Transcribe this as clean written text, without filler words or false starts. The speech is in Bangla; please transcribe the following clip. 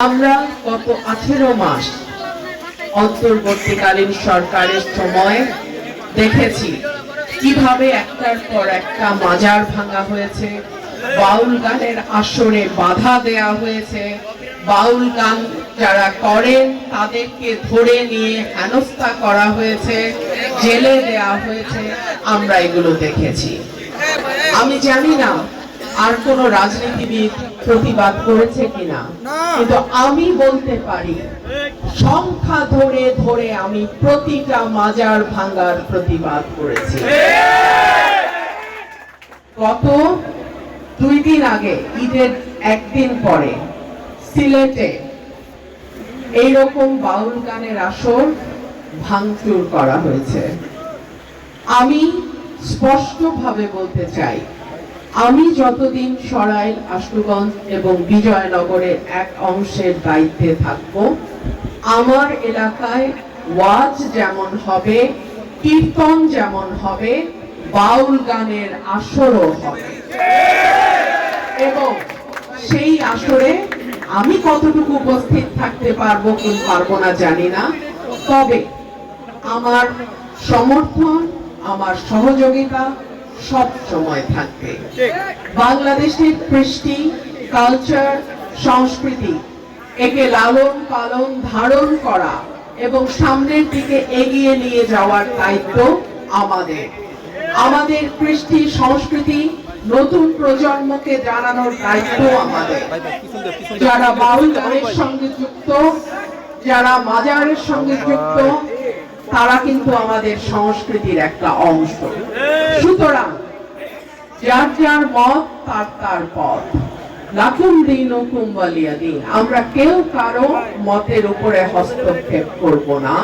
আমরা গত 18 মাস অন্তর্বর্তীকালীন সরকারের সময় দেখেছি কিভাবে একটার পর একটা মাজার ভাঙা হয়েছে, বাউল গানের আসরে বাধা দেয়া হয়েছে, বাউল গান যারা করেন তাদেরকে ধরে নিয়ে হেনস্থা করা হয়েছে, জেলে দেয়া হয়েছে। আমরা এগুলো দেখেছি। আমি জানি না আর কোন রাজনীতিবিদ প্রতিবাদ করেছে কিনা, কিন্তু আমি বলতে পারি সংখ্যা ধরে ধরে আমি প্রতিটা মাজার ভাঙার প্রতিবাদ করেছি। গত 2 দিন আগে ঈদের একদিন পরে সিলেটে এইরকম বাউল গানের আসর ভাঙচুর করা হয়েছে। আমি স্পষ্টভাবে বলতে চাই, আমি যতদিন সরাইল, আশুগঞ্জ এবং বিজয়নগরের এক অংশের দায়িত্বে থাকব, আমার এলাকায় ওয়াজ যেমন হবে, কীর্তন যেমন হবে, বাউল গানের আসরও হবে। এবং সেই আসরে আমি কতটুকু উপস্থিত থাকতে পারবো কি পারবো না জানি না, তবে আমার সমর্থন, আমার সহযোগিতা সব সময় থাকবে। বাংলাদেশের কৃষ্টি, কালচার, সংস্কৃতি একে লালন পালন ধারণ করা এবং সামনের দিকে এগিয়ে নিয়ে যাওয়ার দায়িত্ব আমাদের। আমাদের কৃষ্টি সংস্কৃতি নতুন প্রজন্মকে জানানোর দায়িত্ব আমাদের। যারা বাউল গানের সঙ্গে যুক্ত, যারা মাজারের সঙ্গে যুক্ত, তারা কিন্তু আমাদের সংস্কৃতির একটা অংশ। সুতরাং যার যার মত তার তার পথ, লাকুম দীনুকুম ওয়ালিয়া দীন। আমরা কেউ কারো মতের উপরে হস্তক্ষেপ করব না।